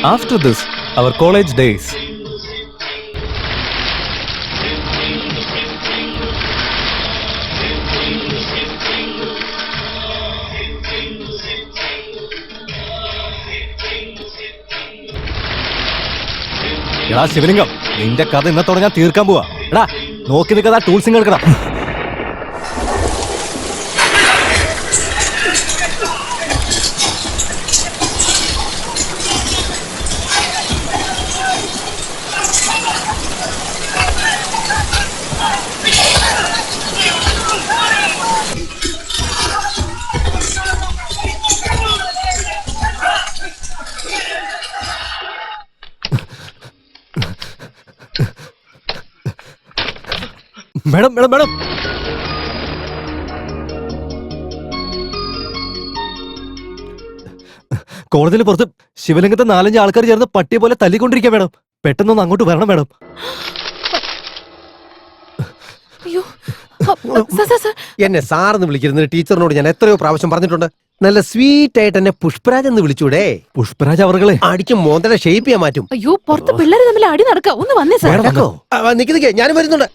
After this, our college days. എടാ ശിവലിംഗം, നിന്റെ കഥ ഇന്നത്തോടെ ഞാൻ തീർക്കാൻ പോവാ. എടാ നോക്കി നിൽക്കാ, ടൂൾസിങ് എടുക്കണം. മേഡം മേഡം മേഡം, കോടതിയിൽ പുറത്ത് ശിവലിംഗത്തെ 4-5 ആൾക്കാർ ചേർന്ന് പട്ടിയെ പോലെ തല്ലിക്കൊണ്ടിരിക്കുക മേഡം. പെട്ടെന്നൊന്ന് അങ്ങോട്ട് വരണം മേഡം. എന്നെ സാറെന്ന് വിളിക്കരുത്. ടീച്ചറിനോട് ഞാൻ എത്രയോ പ്രാവശ്യം പറഞ്ഞിട്ടുണ്ട്. നല്ല സ്വീറ്റ് ആയിട്ട് എന്നെ പുഷ്പരാജ് എന്ന് വിളിച്ചൂടെ? പുഷ്പരാജ് അവർകളെ അടിക്കും മോന്തയുടെ ഷേപ്പ് ചെയ്യാൻ മാറ്റും. അയ്യോ, പുറത്ത് പിള്ളേര് തമ്മിൽ അടി നടക്കാം. ഒന്ന് വന്നേ സാർ. നിക്ക് ഞാനും വരുന്നുണ്ട്.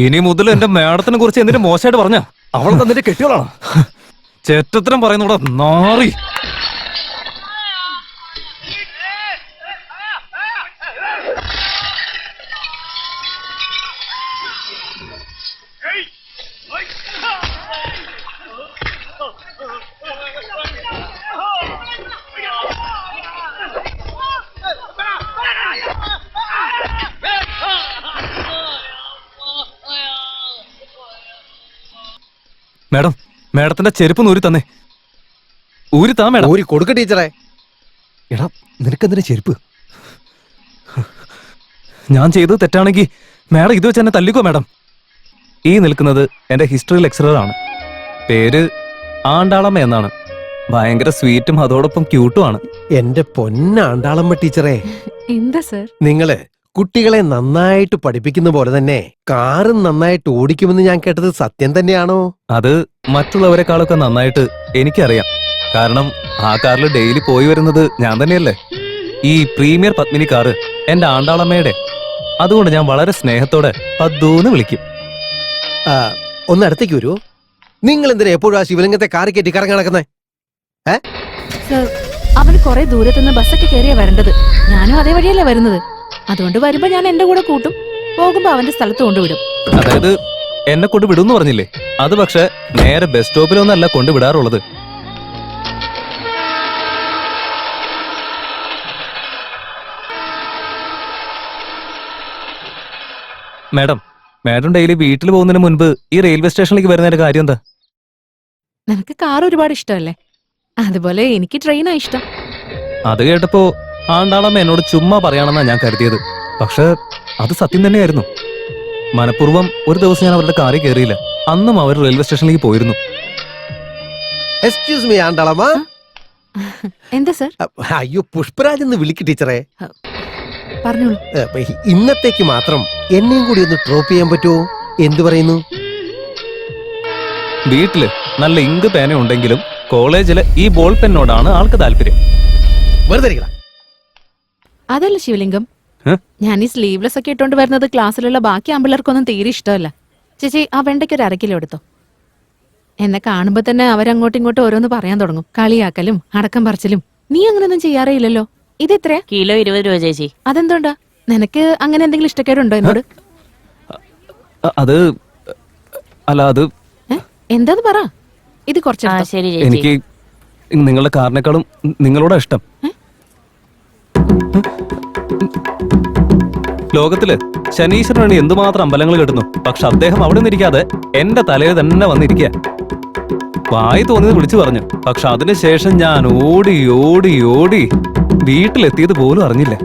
ഇനി മുതൽ എന്റെ മേഡത്തിനെ കുറിച്ച് എന്തിനു മോശമായിട്ട് പറഞ്ഞ അവളെ തന്നിട്ട് കെട്ടിയോളാണ്. ചേറ്റത്തരം പറയുന്നൂടെ നാറി. മേഡം, മേഡത്തിന്റെ ചെരുപ്പ് ഊരി തന്നെ. ഊരി താ മേഡം. ഊരി കൊടുക്ക ടീച്ചറെ. എടാ നിനക്കെന്തിനാ ചെരുപ്പ്? ഞാൻ ചെയ്തത് തെറ്റാണെങ്കിൽ മേഡം ഇത് വെച്ച് എന്നെ തല്ലിക്കോ മേഡം. ഈ നിൽക്കുന്നത് എന്റെ ഹിസ്റ്ററി ലെക്ചറർ ആണ്. പേര് ആണ്ടാളമ്മ എന്നാണ്. ഭയങ്കര സ്വീറ്റും അതോടൊപ്പം ക്യൂട്ടും ആണ്. എന്റെ പൊന്നാണ്ടാളമ്മ ടീച്ചറെ. എന്താ സർ? നിങ്ങള് കുട്ടികളെ നന്നായിട്ട് പഠിപ്പിക്കുന്ന പോലെ തന്നെ കാറും നന്നായിട്ട് ഓടിക്കുമെന്ന് ഞാൻ കേട്ടത് സത്യം തന്നെയാണോ? അത് മറ്റുള്ളവരെക്കാളൊക്കെ നന്നായിട്ട് എനിക്കറിയാം. കാരണം ആ കാറിൽ ഡെയിലി പോയി വരുന്നത് ഞാൻ തന്നെയല്ലേ. ഈ പ്രീമിയർ പത്മിനി കാറ് എന്റെ ആണ്ടാളമ്മയുടെ. അതുകൊണ്ട് ഞാൻ വളരെ സ്നേഹത്തോടെ പദ്ദൂന്ന് വിളിക്കും. ഒന്ന് അടുത്തേക്ക് വരൂ. നിങ്ങൾ എന്തിനാ എപ്പോഴും ആ ശിവലിംഗത്തെ കാറി കയറ്റി കറങ്ങി നടക്കുന്നേ? സർ, അവന് കുറെ ദൂരത്തുനിന്ന് ബസ്സൊക്കെ കയറിയാ വരേണ്ടത്. ഞാനും അതേ വഴിയല്ലേ വരുന്നത്. അതുകൊണ്ട് വരുമ്പോ ഞാൻ എന്റെ കൂടെ കൂട്ടും, പോകുമ്പോ അവന്റെ സ്ഥലത്ത് കൊണ്ടുവിടും. അതായത് എന്നെ കൊണ്ട് വിടുന്നു പറഞ്ഞില്ലേ, അത് പക്ഷെ നേരെ ബസ് സ്റ്റോപ്പിലൊന്നല്ല കൊണ്ടുവിടാറുള്ളത്. മാഡം, മാഡം ഡെയിലി വീട്ടിൽ പോകുന്നതിന് മുൻപ് ഈ റെയിൽവേ സ്റ്റേഷനിലേക്ക് വരുന്നതിന്റെ കാര്യം എന്താ? നിനക്ക് കാർ ഒരുപാട് ഇഷ്ടമല്ലേ? അതുപോലെ എനിക്ക് ട്രെയിനാ ഇഷ്ടം. അത് കേട്ടപ്പോ ആണ്ടാളമ്മ എന്നോട് ചുമ്മാ പറയാണെന്നാ ഞാൻ കരുതിയത്. പക്ഷെ അത് സത്യം തന്നെയായിരുന്നു. മനഃപൂർവ്വം ഒരു ദിവസം ഞാൻ അവരുടെ കാറിൽ കയറിയില്ല. അന്നും അവർ റെയിൽവേ സ്റ്റേഷനിലേക്ക് പോയിരുന്നു. Excuse me Andalamma. എന്താ സർ? അയ്യോ, പുഷ്പരാജ് എന്ന് വിളിക്ക് ടീച്ചറെ. പറഞ്ഞോളൂ. ഇന്നത്തേക്ക് മാത്രം എന്നെയും കൂടി ഒന്ന് ഡ്രോപ്പ് ചെയ്യാൻ പറ്റുമോ? എന്തു പറയുന്നു? വീട്ടില് നല്ല ഇങ്ക് പേന ഉണ്ടെങ്കിലും കോളേജില് ഈ ബോൾ പെന്നോടാണ് ആൾക്ക് താല്പര്യം. വെറുതെ അതല്ല ശിവലിംഗം, ഞാൻ ഈ സ്ലീവ്ലെസ് ഒക്കെ ഇട്ടോണ്ട് വരുന്നത് ക്ലാസ്സിലുള്ള ബാക്കി ആമ്പിള്ളേർക്കൊന്നും തീരെ ഇഷ്ടമല്ല. ചേച്ചി ആ വെണ്ടയ്ക്ക് ഒരു 1/2 കിലോ എടുത്തോ. എന്നെ കാണുമ്പോ തന്നെ അവരങ്ങോട്ടും ഇങ്ങോട്ടും ഓരോന്ന് പറയാൻ തുടങ്ങും. കളിയാക്കലും അടക്കം പറിച്ചലും. നീ അങ്ങനൊന്നും ചെയ്യാറേ ഇല്ലല്ലോ. ഇത് എത്രയാ? കിലോ 20 രൂപ ചേച്ചി. അതെന്തോണ്ടാ? നിനക്ക് അങ്ങനെ എന്തെങ്കിലും ഇഷ്ടക്കേടുണ്ടോ എന്നോട്? അത് അല്ല അത് എന്താന്ന് പറ. ഇത് ആ കുറച്ച് ശരി ചേച്ചി. എനിക്ക് നിങ്ങളുടെ കാറിനേക്കാളും നിങ്ങളോടാ ഇഷ്ടം. ലോകത്തില് ശനീശ്വരനാണ് എന്തുമാത്രം അമ്പലങ്ങൾ കിട്ടുന്നു. പക്ഷെ അദ്ദേഹം അവിടെ നിന്നിരിക്കാതെ എന്റെ തലയിൽ തന്നെ വന്നിരിക്കുക. വായി തോന്നിയത് വിളിച്ചു പറഞ്ഞു. പക്ഷെ അതിനുശേഷം ഞാൻ ഓടി ഓടി ഓടി വീട്ടിലെത്തിയത് പോലും അറിഞ്ഞില്ല.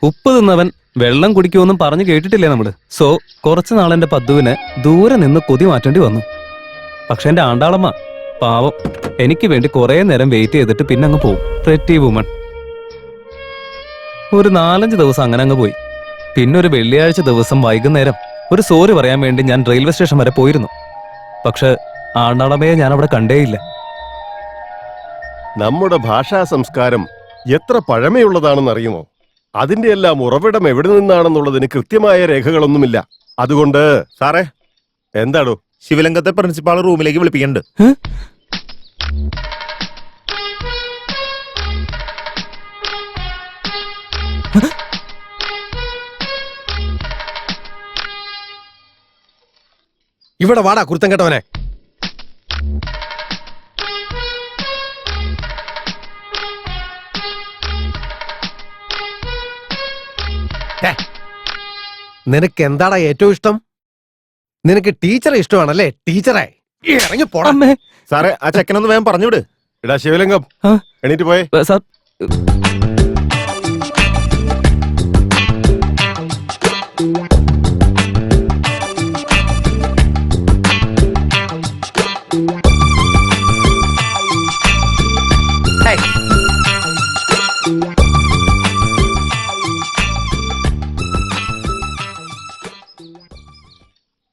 ഉപ്പ് തിന്നവൻ വെള്ളം കുടിക്കുമെന്നും പറഞ്ഞു കേട്ടിട്ടില്ലേ നമ്മള്. സോ കുറച്ചു നാളെന്റെ പദ്തുവിന് ദൂരെ നിന്ന് കൊതി മാറ്റേണ്ടി വന്നു. പക്ഷെ എന്റെ ആണ്ടാളമ്മ പാവം എനിക്ക് വേണ്ടി കുറെ നേരം വെയിറ്റ് ചെയ്തിട്ട് പിന്നെ അങ്ങ് പോവും. Pretty woman. ഒരു 4-5 ദിവസം അങ്ങനെ അങ്ങ് പോയി. പിന്നെ ഒരു വെള്ളിയാഴ്ച ദിവസം വൈകുന്നേരം ഒരു സോറി പറയാൻ വേണ്ടി ഞാൻ റെയിൽവേ സ്റ്റേഷൻ വരെ പോയിരുന്നു. പക്ഷെ ആണ്ടാളമ്മയെ ഞാൻ അവിടെ കണ്ടേയില്ല. നമ്മുടെ ഭാഷാ സംസ്കാരം എത്ര പഴമയുള്ളതാണെന്ന് അറിയുമോ? അതിന്റെ എല്ലാം ഉറവിടം എവിടെ നിന്നാണെന്നുള്ളതിന് കൃത്യമായ രേഖകളൊന്നുമില്ല. അതുകൊണ്ട് സാറേ, എന്താടോ? ശിവലിംഗത്തെ പ്രിൻസിപ്പാൾ റൂമിലേക്ക് വിളിപ്പിക്കുന്നുണ്ട്. ഇവിടെ വാടാ കുരുത്തം കേട്ടവനെ. നിനക്ക് എന്താടാ ഏറ്റവും ഇഷ്ടം? നിനക്ക് ടീച്ചറെ ഇഷ്ടമാണല്ലേ? ടീച്ചറെ ഇറങ്ങി പോടാ. അമ്മേ. സാറേ, ആ ചെക്കനൊന്ന് വേഗം പറഞ്ഞുവിട്. എടാ ശിവലിംഗം, ആ? എണീറ്റ് പോയേ. സാർ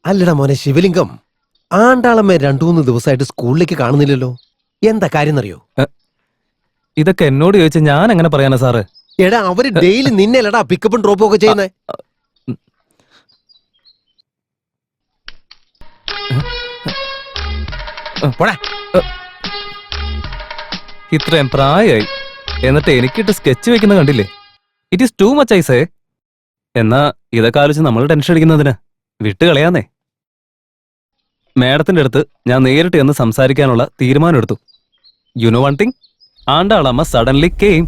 അല്ലടാ മോനെ ശിവലിംഗം, ആണ്ടാളമ്മ 2-3 ദിവസമായിട്ട് സ്കൂളിലേക്ക് കാണുന്നില്ലല്ലോ. എന്താ കാര്യം എന്നറിയോ? ഇതൊക്കെ എന്നോട് ചോദിച്ചാൽ ഞാൻ എങ്ങനെ പറയാനാ സാറ്? എടാ അവര് ഡെയിലി നിന്നെല്ലടാ പിക്കപ്പും ഡ്രോപ്പും ഒക്കെ ചെയ്യുന്നേ. പോടാ. ഇത്രയും പ്രായമായി എന്നിട്ട് എനിക്കിട്ട് സ്കെച്ച് വെക്കുന്ന കണ്ടില്ലേ? ഇറ്റ് ഈസ് ടു മച്ച് ഐസേ. എന്നാ ഇതൊക്കെ ആലോചിച്ച് നമ്മൾ ടെൻഷൻ അടിക്കുന്നതിന് വിട്ട് കളയാന്നേ. മാഡത്തിന്റെ അടുത്ത് ഞാൻ നേരിട്ട് എന്ന് സംസാരിക്കാനുള്ള തീരുമാനം എടുത്തു. You know one thing, Andalamma suddenly came.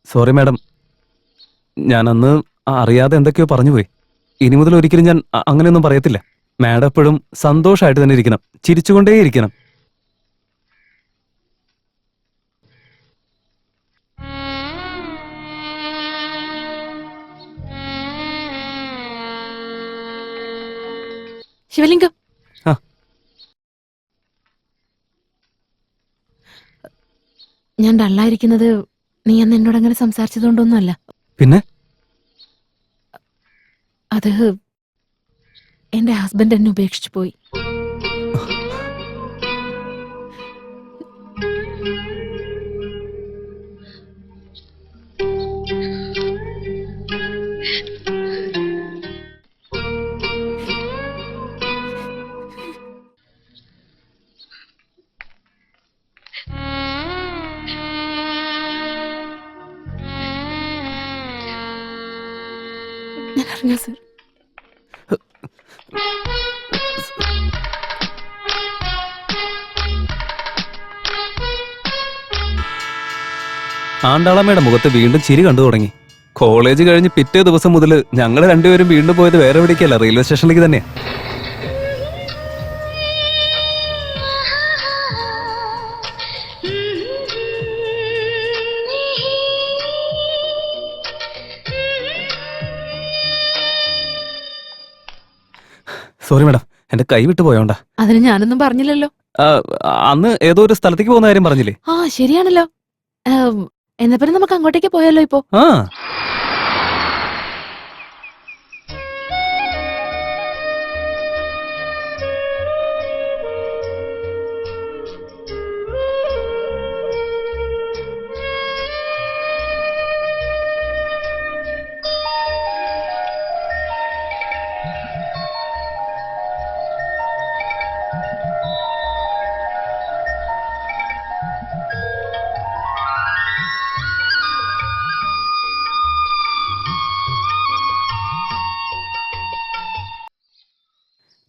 Sorry madam, ഞാൻ അന്ന് അറിയാതെ എന്തൊക്കെയോ പറഞ്ഞുപോയി. ഇനി മുതൽ ഒരിക്കലും ഞാൻ അങ്ങനെയൊന്നും പറയത്തില്ല. മാഡം എപ്പോഴും സന്തോഷമായിട്ട് തന്നെ ഇരിക്കണം, ചിരിച്ചുകൊണ്ടേയിരിക്കണം. ശിവലിംഗം, ആ. ഞാൻ ഡള്ളായിരിക്കുന്നത് നീ അന്ന് എന്നോട് അങ്ങനെ സംസാരിച്ചതുകൊണ്ടൊന്നുമല്ല. പിന്നെ അത് എന്റെ ഹസ്ബൻഡ് എന്നെ ഉപേക്ഷിച്ചു പോയി. ഞാൻ അറിഞ്ഞു സർ. ആണ്ടാളമ്മയുടെ മുഖത്ത് വീണ്ടും ചിരി കണ്ടു തുടങ്ങി. കോളേജ് കഴിഞ്ഞ് പിറ്റേ ദിവസം മുതൽ ഞങ്ങൾ രണ്ടുപേരും വീണ്ടും പോയത് വേറെ എവിടേക്കല്ല, റെയിൽവേ സ്റ്റേഷനിലേക്ക് തന്നെയാ. സോറി മാഡം, എന്റെ കൈ വിട്ടു പോയോണ്ടാ. അതിന് ഞാനൊന്നും പറഞ്ഞില്ലല്ലോ. ആ, അന്ന് ഏതോ ഒരു സ്ഥലത്തേക്ക് പോകുന്ന കാര്യം പറഞ്ഞില്ലേ? ആ ശരിയാണല്ലോ. എന്നാ പിന്നെ നമുക്ക് അങ്ങോട്ടേക്ക് പോയാലോ ഇപ്പോ? ആ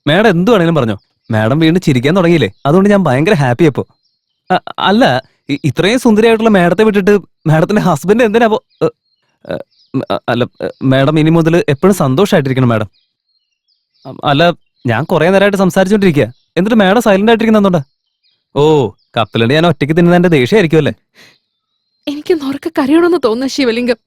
മാഡം എന്തു വേണേലും പറഞ്ഞോ. മാഡം വീണ്ടും ചിരിക്കാൻ തുടങ്ങിയില്ലേ, അതുകൊണ്ട് ഞാൻ ഭയങ്കര ഹാപ്പി അപ്പോ. അല്ല, ഇത്രയും സുന്ദരിയായിട്ടുള്ള മാഡത്തെ വിട്ടിട്ട് മാഡത്തിന്റെ ഹസ്ബൻഡ് എന്തിനാ അപ്പോ? അല്ല മാഡം, ഇനി മുതൽ എപ്പോഴും സന്തോഷമായിട്ടിരിക്കണം മാഡം. അല്ല, ഞാൻ കുറെ നേരമായിട്ട് സംസാരിച്ചോണ്ടിരിക്കുക, എന്നിട്ട് മാഡം സൈലന്റ് ആയിട്ടിരിക്കുന്നുണ്ടോ? ഓ, കപ്പലണ്ടി ഞാൻ ഒറ്റയ്ക്ക് തിന്നുന്നതിന്റെ ദേഷ്യമായിരിക്കും അല്ലേ? എനിക്ക് നുറക്ക കരയണമെന്ന് തോന്നുന്നു ശിവലിംഗം.